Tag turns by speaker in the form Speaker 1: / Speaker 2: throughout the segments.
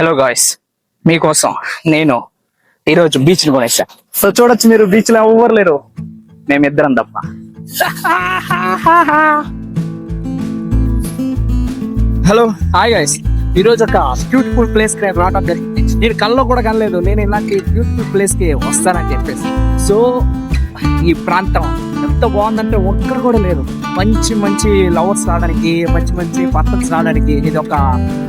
Speaker 1: Hello guys, మీకోసం నేను ఈరోజు బీచ్ ని కొనేసా. సో చూడొచ్చు, మీరు బీచ్ లో ఎవ్వరు లేరు, మేమిద్దరం తప్ప. Hello, hi guys. ఈరోజు ఒక బ్యూటిఫుల్ ప్లేస్ కి రావడం జరిగింది. నేను కల్లో కూడా కనలేదు నేను ఇలాంటి బ్యూటిఫుల్ ప్లేస్ కి వస్తానని చెప్పేసి. సో ఈ ప్రాంతం ఎంత బాగుందంటే ఒక్కరు కూడా లేదు. మంచి మంచి లవర్స్ రావడానికి, మంచి మంచి పర్సన్స్ రావడానికి ఇది ఒక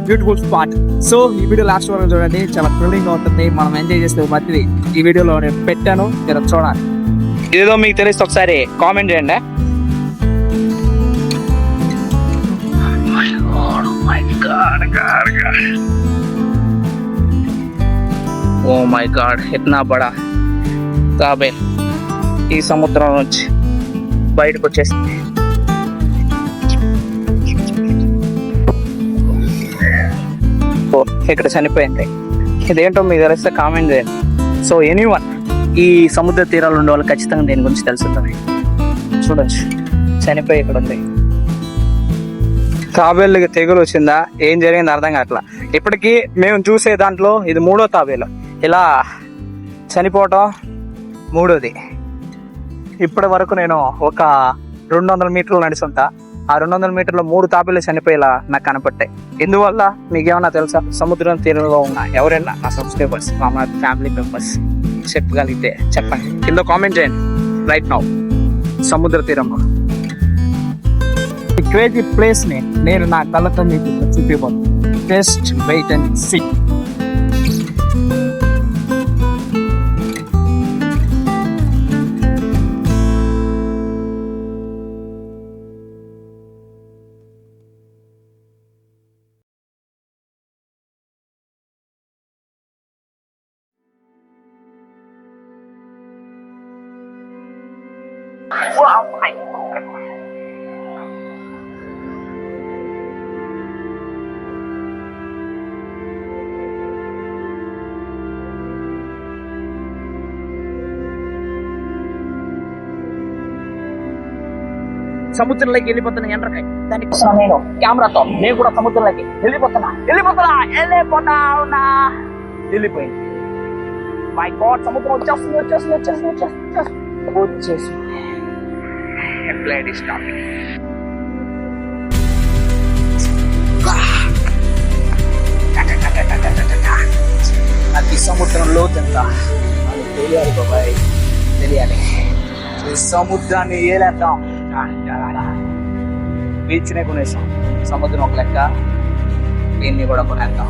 Speaker 1: బ్యూటిఫుల్ స్పాట్. సో ఈ వీడియో లాస్ట్ వరకు చూడండి, చాలా థ్రిల్లింగ్ గా ఉంటుంది. మనం ఎంజాయ్ చేస్తే మధ్యది ఈ వీడియోలో నేను పెట్టాను, మీరు చూడాలి. ఏదో మీకు తెలిస్తే ఒకసారి కామెంట్ చేయండి. ఓ మై గాడ్, ఇట్నా బడా తాబేల్ ఈ సముద్రం నుంచి బయటకు వచ్చేసింది. ఇక్కడ చనిపోయింది. ఇదేంటో మీకు తెలిస్తే కామెంట్ చేయండి. సో ఎనీవన్ ఈ సముద్ర తీరాలు ఉండే వాళ్ళు ఖచ్చితంగా దీని గురించి తెలుసుంటుంది. చూడొచ్చు, చనిపోయి ఇక్కడ ఉంది. తాబేళ్ళకి తెగులు వచ్చిందా, ఏం జరిగింది అర్థం కావట్లా. ఇప్పటికీ మేము చూసే దాంట్లో ఇది 3వ తాబేలు ఇలా చనిపోవటం, 3వది. ఇప్పటి వరకు నేను ఒక 200 మీటర్లు నడుచుంటా. ఆ 200 మీటర్లు 3 తాబేలు చనిపోయేలా నాకు కనపట్టాయి. ఎందువల్ల మీకేమన్నా తెలుసా? సముద్రం తీరంలో ఉన్న ఎవరైనా నా సబ్స్క్రైబర్స్, మా ఫ్యామిలీ మెంబర్స్ చెప్పగలిగితే చెప్పండి, కింద కామెంట్ చేయండి. రైట్ నౌ సముద్ర తీరంలో ఈ క్రేజీ ప్లేస్ ని నేను నా కళ్ళతో మీకు చూపిపోతాను. Just wait and see. Wow, my God. సముద్రంలోకి వెళ్ళిపోతున్నా ఎండ్రకాయ. దానికి నేను కెమెరాతో నేను కూడా సముద్రంలోకి వెళ్ళిపోయింది. మై గాడ్, సముద్రం వచ్చేసి అది సముద్రం లోతెంత అది తెలియాలి బాబాయ్, తెలియాలి. ఈ సముద్రాన్ని ఏలేద్దాం. బీచ్నే కొనేసాం, సముద్రం ఒక లెక్క, దీన్ని కూడా కొనేద్దాం.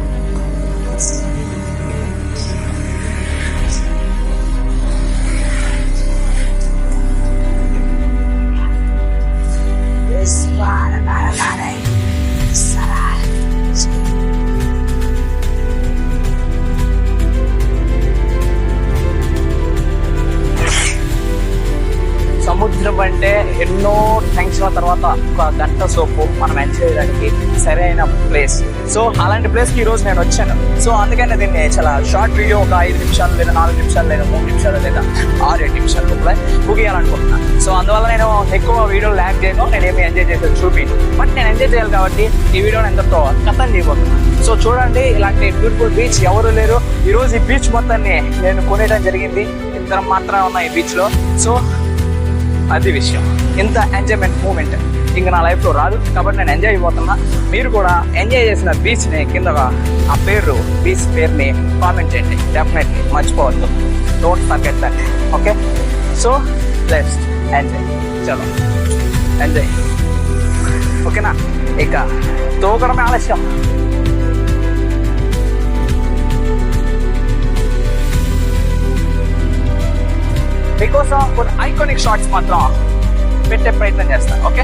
Speaker 1: సముద్రం అంటే ఎన్నో టెన్షన్ తర్వాత ఒక గంట సోపు మనం ఎంజాయ్ చేయడానికి సరైన ప్లేస్. సో అలాంటి ప్లేస్కి ఈరోజు నేను వచ్చాను. సో అందుకనే దీన్ని చాలా షార్ట్ వీడియో, ఒక 5 నిమిషాలు లేదా 4 నిమిషాలు లేదా 3 నిమిషాలు లేదా 6-7 నిమిషాలు లోపల ముగియాలనుకుంటున్నాను. సో అందువల్ల నేను ఎక్కువ వీడియో ల్యాక్ చేయను, నేనేమి ఎంజాయ్ చేసేది చూపించను. బట్ నేను ఎంజాయ్ చేయాలి కాబట్టి ఈ వీడియోని ఎంతతో కథం చేయబోతున్నాను. సో చూడండి, ఇలాంటి బ్యూటిఫుల్ బీచ్ ఎవరు లేరు. ఈరోజు ఈ బీచ్ మొత్తాన్ని నేను కొనేయడం జరిగింది. ఇద్దరం మాత్రమే ఉన్నాయి ఈ బీచ్లో. సో అది విషయం. ఇంత ఎంజాయ్మెంట్ మూమెంట్ ఇంకా నా లైఫ్లో రాదు, కాబట్టి నేను ఎంజాయ్ అయిపోతున్నా. మీరు కూడా ఎంజాయ్ చేసిన బీచ్ని కింద ఆ పేరు, బీచ్ పేరుని కామెంట్ చేయండి. డెఫినెట్లీ మర్చిపోవద్దు, don't forget that. Okay, so let's enjoy. చలో ఎంజాయ్, ఓకేనా? ఇక తోకడమే ఆలస్యం. మీకోసం కొన్ని ఐకానిక్ షాట్స్ మాత్రం పెట్టే ప్రయత్నం చేస్తాను. ఓకే,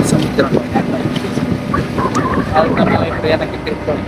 Speaker 2: సముద్రం వెళ్తున్నాం ఇప్పుడు వెనక్కి తిరుక్కొని